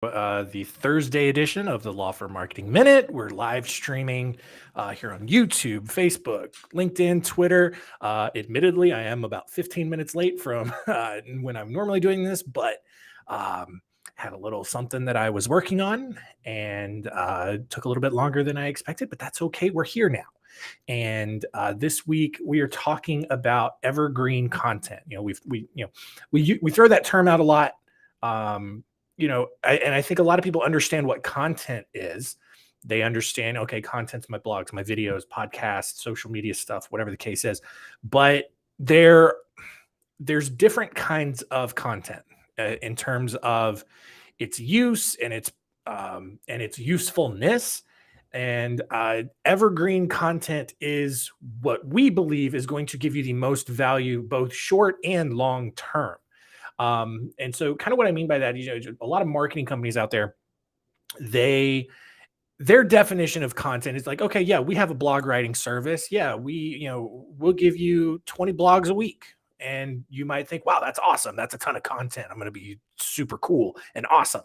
The Thursday edition of the Law Firm Marketing Minute. We're live streaming here on YouTube, Facebook, LinkedIn, Twitter. Admittedly, I am about 15 minutes late from when I'm normally doing this, but had a little something that I was working on and took a little bit longer than I expected, but that's okay. We're here now. And this week we are talking about evergreen content. We throw that term out a lot. I think a lot of people understand what content is. They understand, okay, content's my blogs, my videos, podcasts, social media stuff, whatever the case is. But there's different kinds of content in terms of its use and its usefulness. And evergreen content is what we believe is going to give you the most value, both short and long term. And so kind of what I mean by that, a lot of marketing companies out there, their definition of content is like, okay, yeah, we have a blog writing service. Yeah, we'll give you 20 blogs a week. And you might think, wow, that's awesome. That's a ton of content. I'm going to be super cool and awesome.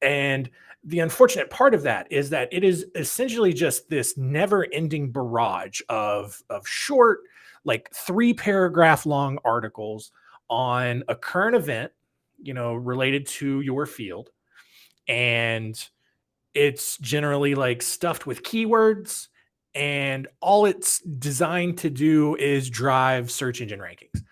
And the unfortunate part of that is that it is essentially just this never ending barrage of short, like 3-paragraph long articles on a current event, related to your field. And it's generally like stuffed with keywords, and all it's designed to do is drive search engine rankings.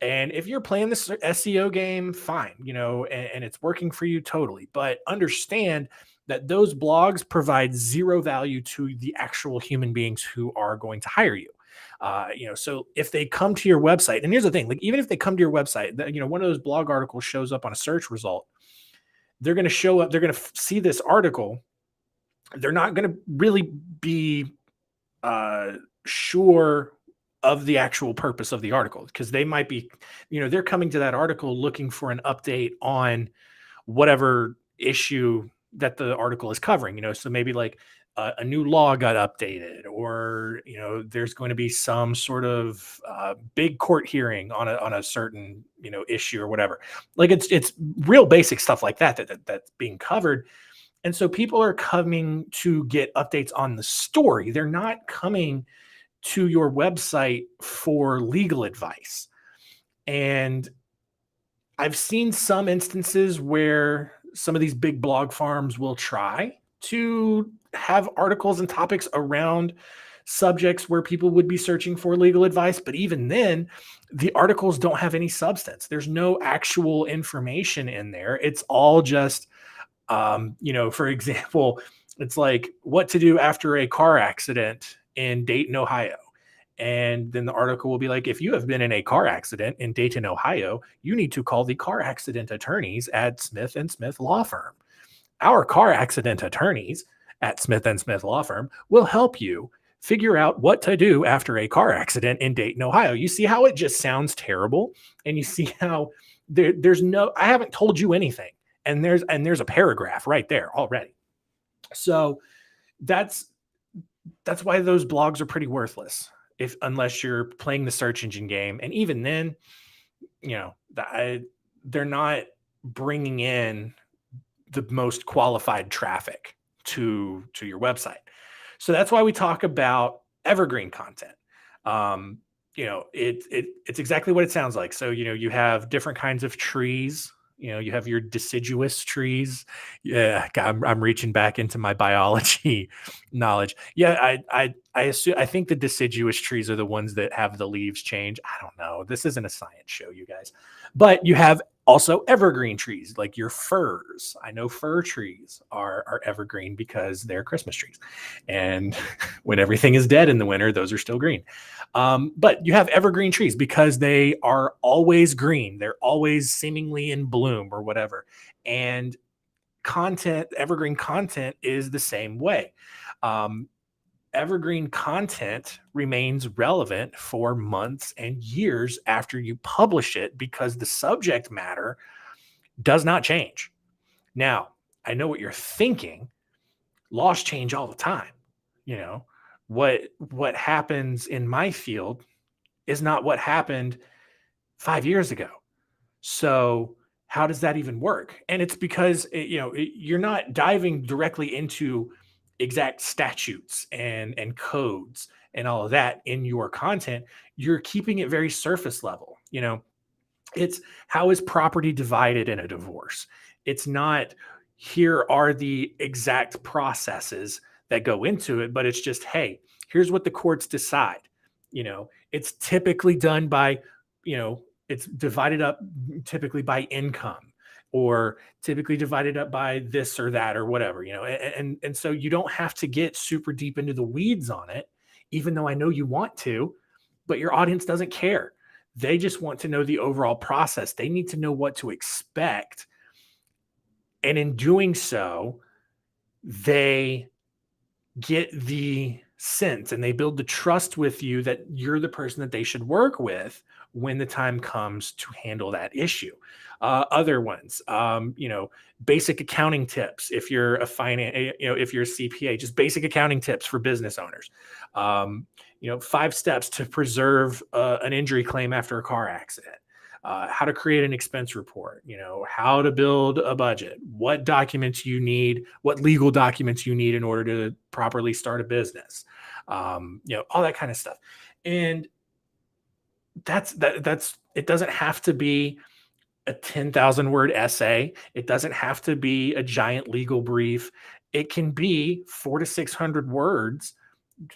And if you're playing this SEO game, fine, and it's working for you totally. But understand that those blogs provide zero value to the actual human beings who are going to hire you. So if they come to your website, and here's the thing, like even if they come to your website, one of those blog articles shows up on a search result, they're going to show up, they're going to see this article. They're not going to really be sure of the actual purpose of the article, because they might be, they're coming to that article looking for an update on whatever issue that the article is covering, so maybe like a new law got updated, or there's going to be some sort of big court hearing on a certain issue or whatever. Like it's real basic stuff like that's being covered. And so people are coming to get updates on the story. They're not coming to your website for legal advice. And I've seen some instances where some of these big blog farms will try to have articles and topics around subjects where people would be searching for legal advice. But even then, the articles don't have any substance. There's no actual information in there. It's all just, for example, it's like what to do after a car accident in Dayton, Ohio. And then the article will be like, if you have been in a car accident in Dayton, Ohio, you need to call the car accident attorneys at Smith & Smith Law Firm. Our car accident attorneys at Smith & Smith Law Firm will help you figure out what to do after a car accident in Dayton, Ohio. You see how it just sounds terrible? And you see how I haven't told you anything. And there's a paragraph right there already. So that's why those blogs are pretty worthless, unless you're playing the search engine game. And even then, they're not bringing in the most qualified traffic to your website. So that's why we talk about evergreen content. It's exactly what it sounds like. So, you have different kinds of trees. You have your deciduous trees. Yeah, I'm reaching back into my biology knowledge. Yeah, I think the deciduous trees are the ones that have the leaves change. I don't know. This isn't a science show, you guys. But you have also evergreen trees, like your firs. I know fir trees are evergreen because they're Christmas trees. And when everything is dead in the winter, those are still green. But you have evergreen trees because they are always green. They're always seemingly in bloom or whatever. And evergreen content is the same way. Evergreen content remains relevant for months and years after you publish it because the subject matter does not change. Now, I know what you're thinking. Laws change all the time. What happens in my field is not what happened 5 years ago. So how does that even work? And it's because you're not diving directly into exact statutes and codes and all of that in your content. You're keeping it very surface level. It's how is property divided in a divorce? It's not here are the exact processes that go into it, but it's just, hey, here's what the courts decide. It's typically done by, it's divided up typically by income, or typically divided up by this or that or whatever, and so you don't have to get super deep into the weeds on it, even though I know you want to, but your audience doesn't care. They just want to know the overall process. They need to know what to expect. And in doing so, they get the sense and they build the trust with you that you're the person that they should work with when the time comes to handle that issue. Other ones, basic accounting tips. If you're a finance, if you're a CPA, just basic accounting tips for business owners. 5 steps to preserve an injury claim after a car accident. How to create an expense report, how to build a budget, what documents you need, what legal documents you need in order to properly start a business, all that kind of stuff. And that's it doesn't have to be a 10,000 word essay. It doesn't have to be a giant legal brief. It can be 400 to 600 words,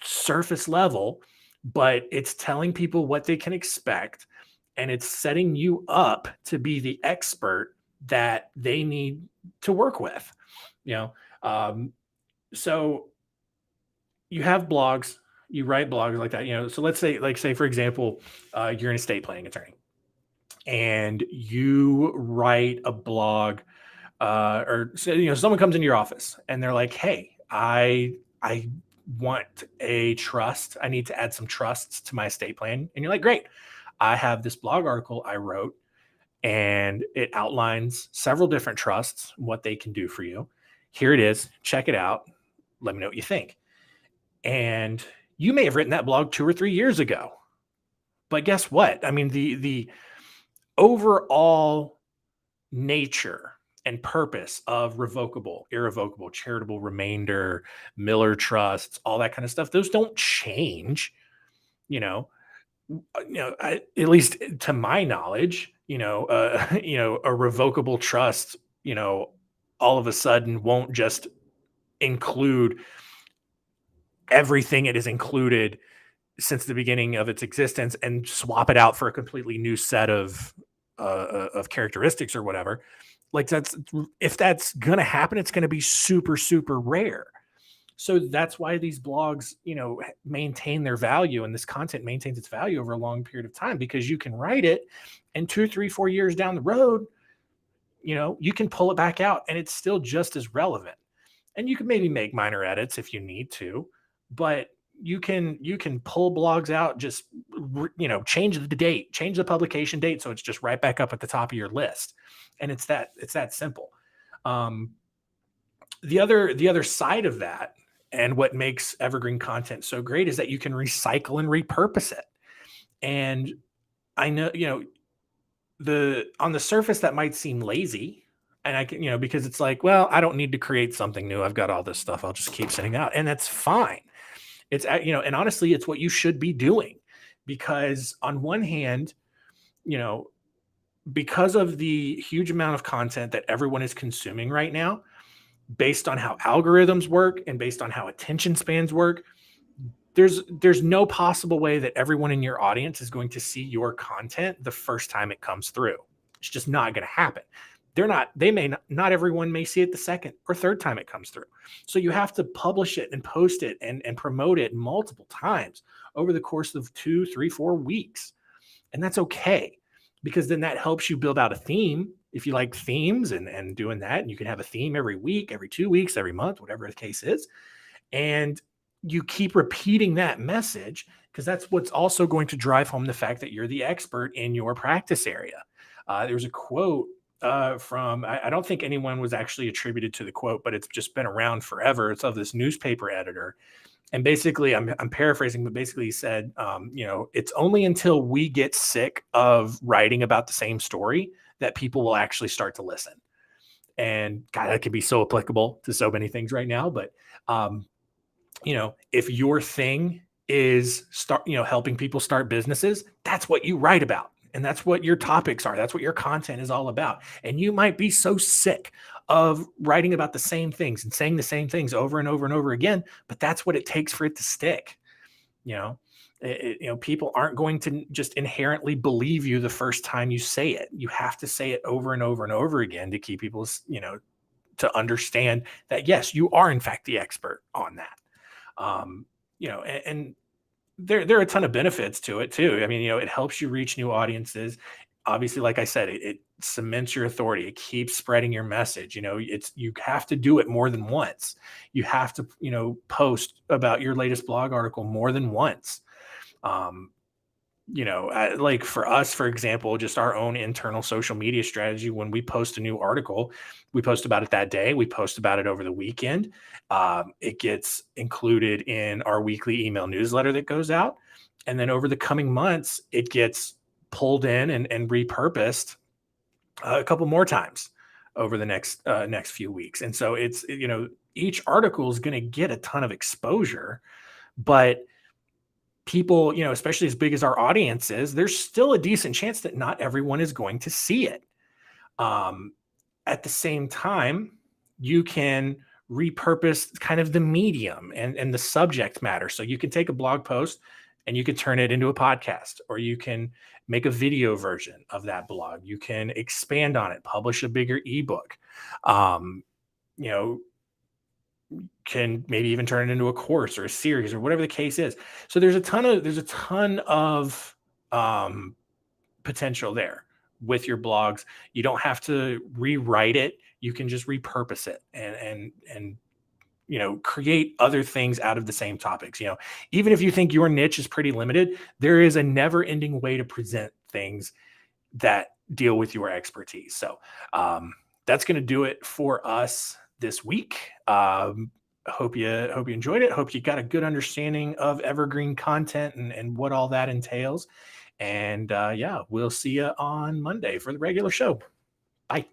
surface level, but it's telling people what they can expect, and it's setting you up to be the expert that they need to work with. So you have blogs, you write blogs like that. So let's say for example, you're an estate planning attorney and you write a blog, or someone comes into your office and they're like, hey, I want a trust. I need to add some trusts to my estate plan. And you're like, great. I have this blog article I wrote and it outlines several different trusts, what they can do for you. Here it is. Check it out. Let me know what you think. And you may have written that blog 2 or 3 years ago. But guess what? I mean, the overall nature and purpose of revocable, irrevocable, charitable remainder, Miller trusts, all that kind of stuff, those don't change. At least to my knowledge, a revocable trust, all of a sudden won't just include everything it has included since the beginning of its existence and swap it out for a completely new set of characteristics or whatever. Like if that's going to happen, it's going to be super, super rare. So that's why these blogs, maintain their value, and this content maintains its value over a long period of time, because you can write it and 2, 3, 4 years down the road, you can pull it back out and it's still just as relevant. And you can maybe make minor edits if you need to, but you can pull blogs out, just, change the date, change the publication date. So it's just right back up at the top of your list. And it's that simple. The other side of that, and what makes evergreen content so great, is that you can recycle and repurpose it. And I know, on the surface that might seem lazy, and I can, because it's like, well, I don't need to create something new. I've got all this stuff. I'll just keep sending out. And that's fine. It's, and honestly, it's what you should be doing, because on one hand, because of the huge amount of content that everyone is consuming right now, based on how algorithms work and based on how attention spans work, there's no possible way that everyone in your audience is going to see your content the first time it comes through. It's just not going to happen. Not everyone may see it the second or third time it comes through. So you have to publish it and post it and promote it multiple times over the course of 2, 3, 4 weeks. And that's okay, because then that helps you build out a theme. If you like themes and doing that, and you can have a theme every week, every 2 weeks, every month, whatever the case is. And you keep repeating that message, because that's what's also going to drive home the fact that you're the expert in your practice area. There's a quote from, I don't think anyone was actually attributed to the quote, but it's just been around forever. It's of this newspaper editor. And basically, I'm paraphrasing, but basically he said, it's only until we get sick of writing about the same story that people will actually start to listen. And God, that could be so applicable to so many things right now. But um, if your thing is helping people start businesses, that's what you write about. And that's what your topics are. That's what your content is all about. And you might be so sick of writing about the same things and saying the same things over and over and over again, but that's what it takes for it to stick. You know, people aren't going to just inherently believe you the first time you say it. You have to say it over and over and over again to keep people, to understand that yes, you are in fact the expert on that. And there are a ton of benefits to it too. I mean, it helps you reach new audiences. Obviously, like I said, it cements your authority. It keeps spreading your message. You have to do it more than once. You have to, post about your latest blog article more than once. Um, like for us, for example, just our own internal social media strategy, when we post a new article, we post about it that day, we post about it over the weekend. It gets included in our weekly email newsletter that goes out. And then over the coming months, it gets pulled in and repurposed a couple more times over the next few weeks. And so it's, each article is going to get a ton of exposure, but people, especially as big as our audience is, there's still a decent chance that not everyone is going to see it. Um, at the same time, you can repurpose kind of the medium and the subject matter. So you can take a blog post and you can turn it into a podcast, or you can make a video version of that blog. You can expand on it, publish a bigger ebook. Um, you know, can maybe even turn it into a course or a series or whatever the case is. So there's a ton of um, potential there with your blogs. You don't have to rewrite it. You can just repurpose it and create other things out of the same topics. Even if you think your niche is pretty limited, there is a never-ending way to present things that deal with your expertise. So that's going to do it for us this week. Hope you enjoyed it. Hope you got a good understanding of evergreen content and what all that entails. And yeah, we'll see you on Monday for the regular show. Bye.